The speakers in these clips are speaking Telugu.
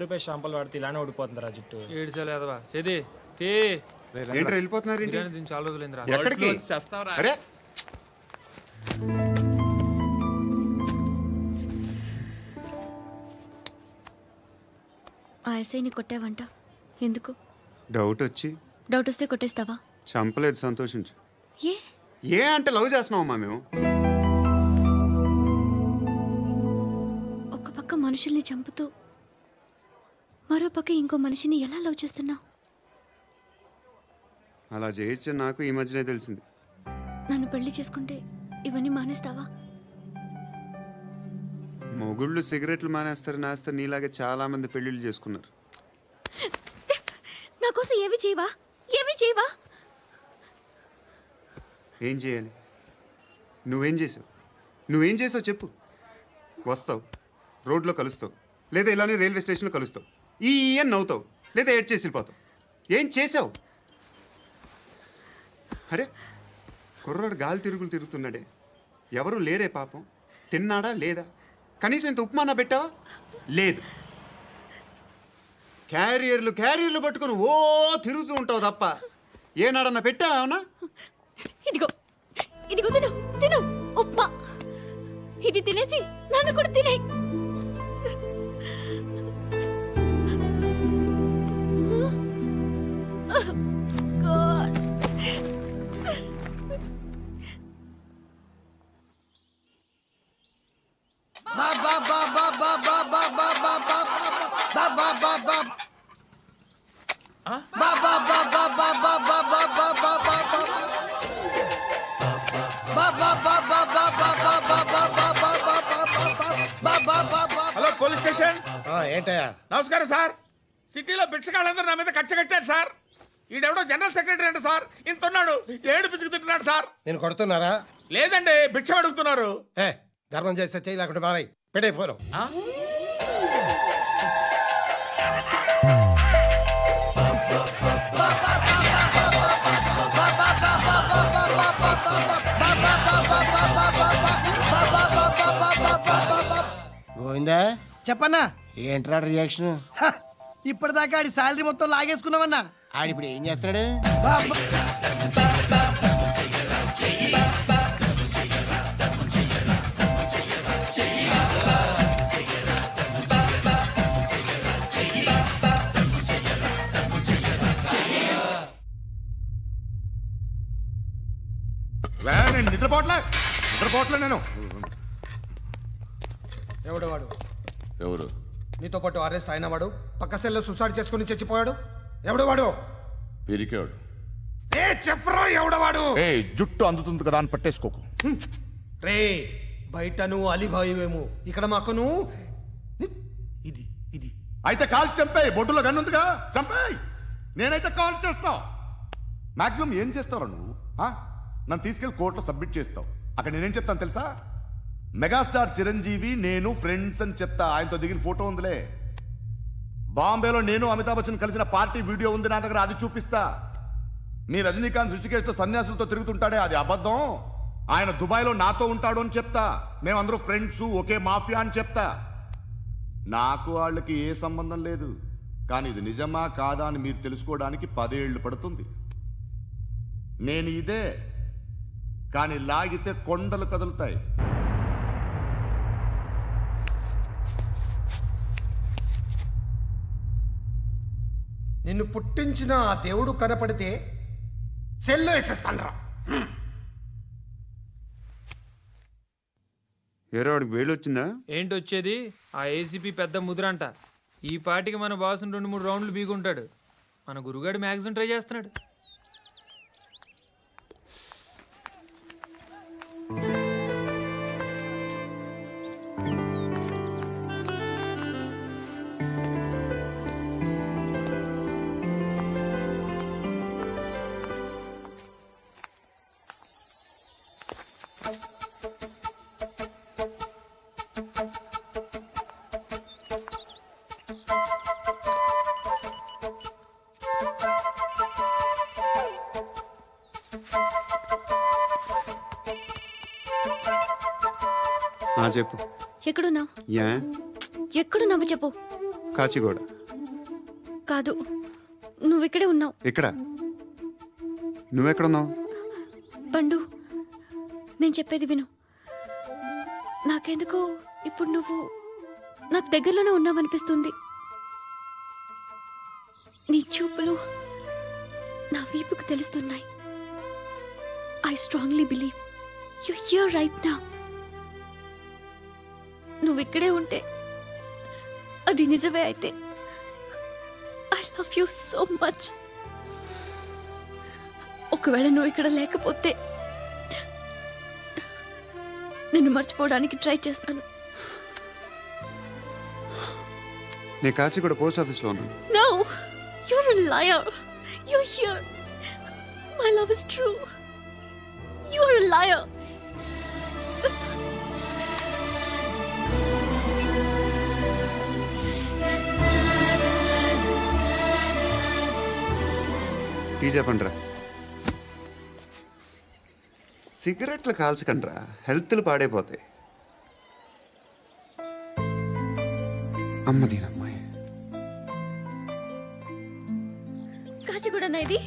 రூపాయ షాంపూలు వాడితే ఇలానే ఓడిపోతుంది రా జుట్టు. ఏడ్చాలి అదవా చేది తే ఏంట్రా వెళ్ళిపోతున్నారు దీన్ని చాలా రోజులైందిరా. ఎక్కడికి? అరే ఆ ఎస్ఐని కొట్టావంట ఎందుకు? డౌట్ వస్తే కొట్టేస్తావా? చంపలేదు, సంతోషించు. ఏ ఏ అంటే లవ్ చేస్తున్నామమ్మా మేము. ఒక పక్క మనుషుల్ని చంపుతూ మరో పక్క ఇంకో మనిషిని ఎలా లవ్ చేస్తున్నావు? అలా చేయొచ్చు నాకు ఈ మధ్యనే తెలిసింది. నన్ను పెళ్లి చేసుకుంటే ఇవన్నీ మానేస్తావా? మొగుళ్ళు సిగరెట్లు మానేస్తారు నీలాగే చాలా మంది పెళ్లిళ్ళు చేసుకున్నారు. నా కోసం ఏమి చేయవా? ఏం చేయాలి? నువ్వేం చేసావు చెప్పు. వస్తావు, రోడ్లో కలుస్తావు, లేదా ఇలానే రైల్వే స్టేషన్లో కలుస్తావు, ఈ అని నవ్వుతావు, లేదా ఏడ్ చేసి వెళ్ళిపోతావు. ఏం చేసావు? అరే కుర్రాడు గాలి తిరుగుతున్నాడే, ఎవరు లేరే పాపం. తిన్నాడా లేదా? కనీసం ఇంత ఉప్మానా పెట్టావా? లేదు. క్యారియర్లు పట్టుకొని ఓ తిరుగుతూ ఉంటావు తప్ప ఏనాడన్నా పెట్టావా? అవునా? ఇదిగో తిను ఉప్మా. ఇది తినేసి నన్ను కూడా తినే. Hello police station. ఏంటయ్యా? నమస్కారం సార్. సిటీలో భిక్షగాళ్ళందరూ నా మీద కక్ష కట్టారు సార్. ఈడెవడో జనరల్ సెక్రటరీ అంట సార్. ఇంత ఉన్నాడు, ఏడు పిచ్చుకు తింటున్నాడు సార్. నేను కొడుతున్నారా? లేదండి, భిక్ష అడుగుతున్నారు. ధర్మం చేస్తే చేయి, లేకుండా మారాయి. పెట్టే ఫోను. గోవిందా చెప్పన్నా. ఏంట్రా రియాక్షన్? ఇప్పటిదాకా ఆడి శాలరీ మొత్తం లాగేసుకున్నావన్నా. ఆడిప్పుడు ఏం చేస్తున్నాడు? నిద్రపోట్లే నేను. ఎవడు వాడు? ఎవరు? నీతో పాటు అరెస్ట్ అయిన వాడు, పక్క సెల్లో సూసైడ్ చేసుకుని చచ్చిపోయాడు. ఎవడు వాడు? పిరికాడు. చెప్పరా ఎవడవాడు? జుట్టు అందుతుంది కదా అని పట్టేసుకోకు. రే బయట నువ్వు అలీబాయివేమో, ఇక్కడ మాకు నువ్వు ఇది ఇది అయితే కాల్ చంపేయి. బొడ్డులో గన్నుందిగా, చంపేయి. నేనైతే కాల్ చేస్తా. మాక్సిమం ఏం చేస్తావు నువ్వు? నన్ను తీసుకెళ్లి కోర్టులో సబ్మిట్ చేస్తావు. అక్కడ నేనేం చెప్తాను తెలుసా? మెగాస్టార్ చిరంజీవి నేను ఫ్రెండ్స్ అని చెప్తా. ఆయనతో దిగిన ఫోటో ఉందిలే. బాంబేలో నేను అమితాబ్ బచ్చన్ కలిసిన పార్టీ వీడియో ఉంది నా దగ్గర, అది చూపిస్తా. మీ రజనీకాంత్ ఋషికేశ్తో సన్యాసులతో తిరుగుతుంటాడే, అది అబద్ధం. ఆయన దుబాయ్లో నాతో ఉంటాడు అని చెప్తా. మేమందరూ ఫ్రెండ్స్, ఒకే మాఫియా అని చెప్తా. నాకు వాళ్ళకి ఏ సంబంధం లేదు. కానీ ఇది నిజమా కాదా అని మీరు తెలుసుకోవడానికి 10 ఏళ్ళు పడుతుంది. నేను ఇదే, కానీ లాగితే కొండలు కదులుతాయి. నిన్ను పుట్టించిన ఆ దేవుడు కనపడితే సెల్లో వేసేస్తానరా. ఏరో వాడికి వేలు వచ్చిందా? ఏంటి వచ్చేది? ఆ ఏసీపీ పెద్ద ముద్రంట. ఈ పాటికి మన బాసుని 2-3 రౌండ్లు బీగుంటాడు. మన గురుగాడు మ్యాక్సిమం ట్రై చేస్తున్నాడు. చెప్పు. ఎక్కడున్నావు చెప్పు. కాచిగూడ. కాదు, నువ్వు ఇక్కడే ఉన్నావు. ఇక్కడ నువ్వెక్కడున్నావు? పండు, నేను చెప్పేది విను. నాకెందుకో ఇప్పుడు నువ్వు నాకు దగ్గరలోనే ఉన్నావనిపిస్తుంది. నీ చూపులు నా వీపుకు తెలుస్తున్నాయి. I strongly believe you here right now. నువ్వు ఇక్కడే ఉంటే అది నిజమే అయితే I love you so much. ఒకవేళ నువ్వు ఇక్కడ లేకపోతే నిన్ను మర్చిపోవడానికి ట్రై చేస్తాను. నేను కాచిగూడ పోస్ట్ ఆఫీస్లో ఉన్నాను. No, you're a liar. You're here. My love is true. You're a liar. Tea చెప్పండిరా. సిగరెట్లు కాల్చకండ్రా, హెల్త్లు పాడైపోతాయి. అమ్మదీనమ్మాయి. కాచిగూడనా ఇది?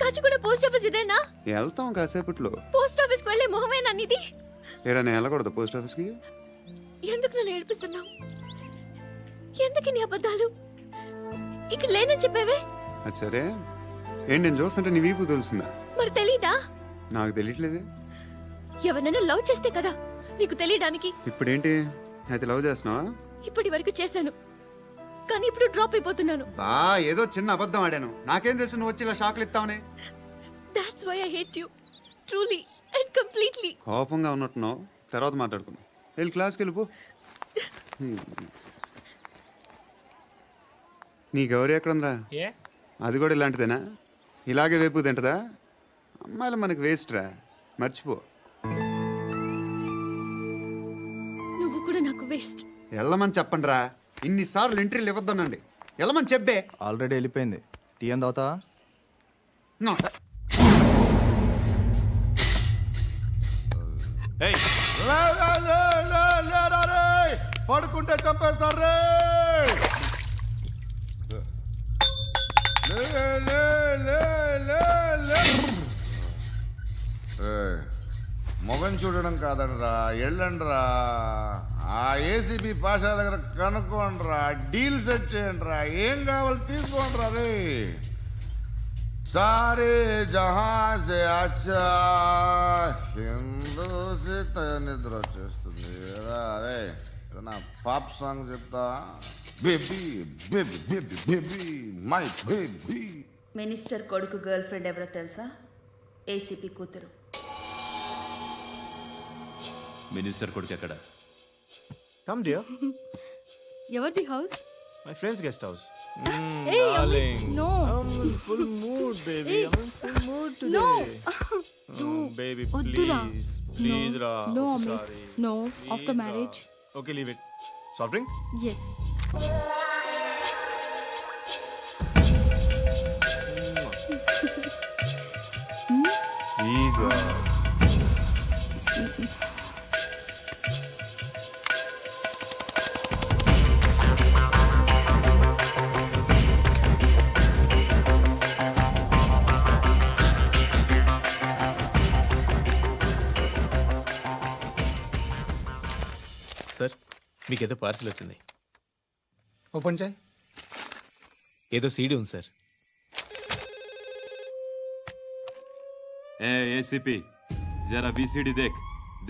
కాచిగూడ పోస్ట్ ఆఫీస్ ఇదేనా? వెళ్తాం కాసేపట్లో. పోస్ట్ ఆఫీస్కి వెళ్ళే మొహమేనా ఇది? ఏరా నేను వెళ్ళకూడదు పోస్ట్ ఆఫీస్కి? ఎందుకు నన్ను ఏడిపిస్తున్నావు? ఎందుకు నీ అబద్ధాలు? ఇక్కడ లేనని చెప్పేవే. అది సరే, ఏంటి నేను చూస్తుంటే నీ వీపు తెలుస్తుందా? మరి తెలీదా? నాకు తెలియట్లేదే. ఎవరైనా లవ్ చేస్తే కదా నీకు తెలియడానికి. ఇప్పుడేంటి అయితే లవ్ చేస్తున్నావా? ఇప్పటి వరకు చేశాను, కానీ ఇప్పుడు డ్రాప్ అయిపోతున్నాను. ఏదో చిన్న అబద్ధం ఆడాను. నాకేం తెలుసు నువ్వు వచ్చి ఇలా షాక్లు ఇస్తావనే. That's why I hate you. Truly and completely. కోపంగా ఉన్నట్టున్నావు, తర్వాత మాట్లాడుకుందాం. వెళ్ళి క్లాస్కి వెళ్ళిపో. నీ గౌరీ ఎక్కడుందిరా? ఏ అది కూడా ఇలాంటిదేనా? ఇలాగే వేపు తింటదా? అమ్మాయిలు మనకి వేస్ట్ రా, మర్చిపో. నువ్వు కూడా నాకు వేస్ట్. వెళ్ళమని చెప్పండి రా. ఇన్నిసార్లు ఎంట్రీలు ఇవ్వద్దనండి. వెళ్ళమని చెప్పే. ఆల్రెడీ వెళ్ళిపోయింది. టీ అని తాగుతావా? పడుకుంటే చంపేస్తారు రే. మొగం చూడడం కాదండ్రా, వెళ్ళండ్రా. ఆ ఏసీబీ పాషా దగ్గర కనుక్కోండ్రా, డీల్ సెట్ చేయండిరా, ఏం కావాలి తీసుకోండిరా రే. సారే జహాజే అచ్చా హిందూ నిద్ర వచ్చేస్తుంది రే. నా పాప్ సాంగ్ చెప్తా. Baby baby baby baby my baby. Minister కొడుకు గర్ల్ ఫ్రెండ్ ఎవరో తెలుసా? ఏసీపీ కూతురు. మినిస్టర్ కొడుకు ఎక్కడ? Come dear. ఎవరిది house? My friends guest house. No. Full mood, baby. I'm in full mood today. No. Baby, వద్దురా. please. Please, Ra. No, I'm Amit. sorry. No. Please, After Ra. marriage. Okay, leave it. Soft drink? Yes. Please, Ra. Sir, మీకేదో పార్సిల్ వచ్చింది. ఓపెన్ చేయి. ఏదో సీడీ ఉంది సార్. ఏసీపీ జరా బీసీడీ దేక్,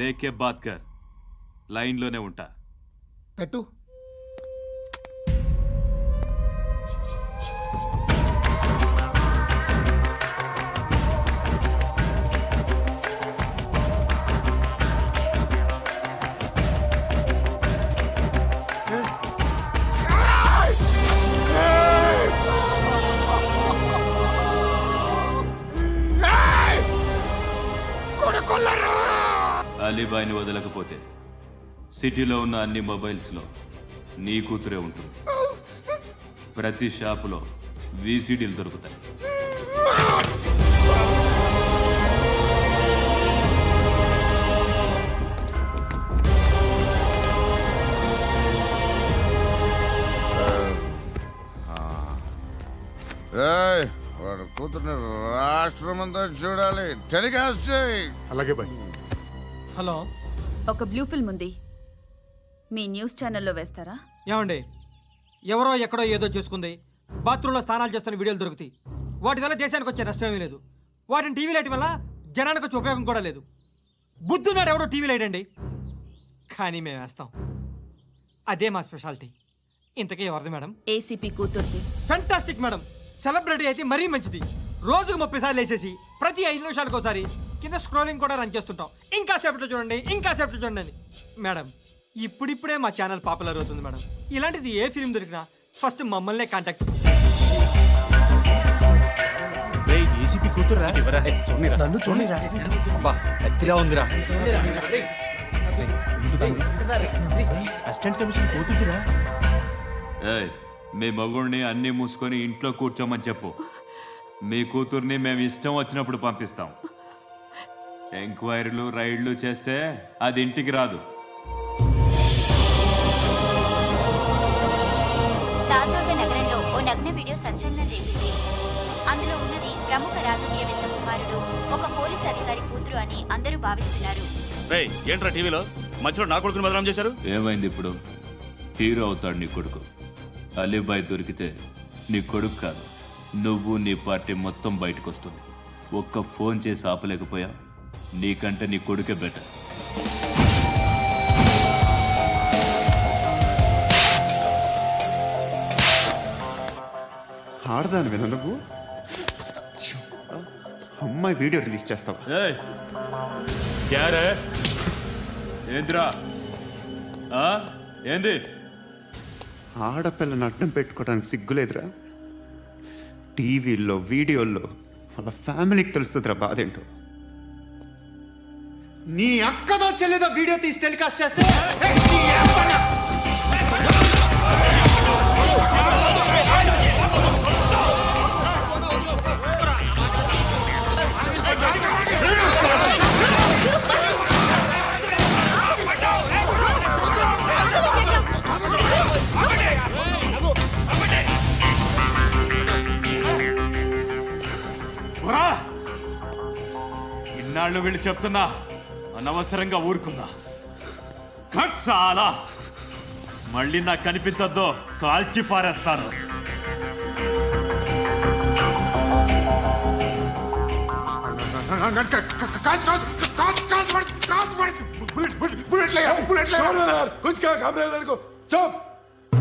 దేక్ కే బాత్ కర్. లైన్లోనే ఉంటా. పెట్టు. అలీబాయిని వదలకపోతే సిటీలో ఉన్న అన్ని మొబైల్స్లో నీ కూతురే ఉంటుంది. ప్రతి షాపులో వీసీడీలు దొరుకుతాయి. వాడు కూతుర్ని రాష్ట్రం అంతా చూడాలి. టెలికాస్ట్ చేయి. అలాగే బాయ్. హలో, ఒక బ్లూ ఫిల్మ్ ఉంది, మీ న్యూస్ ఛానల్లో వేస్తారా? ఏమండి, ఎవరో ఎక్కడో ఏదో చేసుకుంది, బాత్రూంలో స్నానాలు చేస్తున్న వీడియోలు దొరుకుతాయి. వాటి వల్ల దేశానికి వచ్చే నష్టమేమీ లేదు. వాటిని టీవీ లైట్ వల్ల జనానికి వచ్చే ఉపయోగం కూడా లేదు. బుద్ధున్నాడు ఎవడో టీవీ లైట్ అండి, కానీ మేము వేస్తాం. అదే మా స్పెషాలిటీ. ఇంతకీ ఎవరిది మేడం? ఏసీపీ కూతుర్ది. Fantastic madam. సెలబ్రిటీ అయితే మరీ మంచిది. రోజుకు 30 సార్లు వేసేసి ప్రతి 5 నిమిషాలకు ఒకసారి కింద స్క్రోలింగ్ కూడా రన్ చేస్తుంటాం. ఇంకా సేపట్లో చూడండి, ఇంకా సేపట్లో చూడండి అని. మేడం, ఇప్పుడిప్పుడే మా ఛానల్ పాపులర్ అవుతుంది మేడం. ఇలాంటిది ఏ ఫిల్మ్ దొరికినా ఫస్ట్ మమ్మల్నే కాంటాక్ట్. ఏసీపీ కూతురా? నన్ను చూడరా, ఎత్తిలా ఉందిరా. అసిస్టెంట్ కమిషన్ కూతురా? మీ మగుడిని అన్ని మూసుకొని ఇంట్లో కూర్చోమని చెప్పు. మీ కూతుర్ని మేము ఇష్టం వచ్చినప్పుడు పంపిస్తాం. ఎంక్వైరీలు రైడ్లు చేస్తే అది ఇంటికి రాదు. తాజాగా నగరంలో ఓ నగ్న వీడియో సంచలనం రేపింది. అందులో ఉన్నది ప్రముఖ రాజకీయవేత్త కుమారుడు, ఒక పోలీస్ అధికారి కూతురు అని అందరూ భావిస్తున్నారు. ఏంట్రా టీవీలో మధ్యలో నా కొడుకుని బదనాం చేశారు? ఏమైంది ఇప్పుడు? హీరో అవుతాడు నీ కొడుకు. అలీబాయ్ దొరికితే నీ కొడుకు కాదు, నువ్వు నీ పార్టీ మొత్తం బయటకు వస్తుంది. ఒక్క ఫోన్ చేసి ఆపలేకపోయా? నీకంటే నీ కొడుకే బెటర్. ఆడదాను విన నువ్వు. అమ్మాయి వీడియో రిలీజ్ చేస్తావా? ఏంద్రా ఏంది? ఆడపిల్లని అడ్డం పెట్టుకోవడానికి సిగ్గులేదురా? టీవీల్లో వీడియోల్లో వాళ్ళ ఫ్యామిలీకి తెలుస్తుందిరా బాధేంటో. నీ అక్కదో చెల్లిదో వీడియో తీసి టెలికాస్ట్ చేస్తే ఇన్నాళ్ళు వీళ్ళు చెప్తున్నా అనవసరంగా ఊరుకుందా. చాలా మళ్ళీ నాకు కనిపించొద్దు, కాల్చి పారేస్తాను. बुलेट ले कुछ क्या घबरा को चुप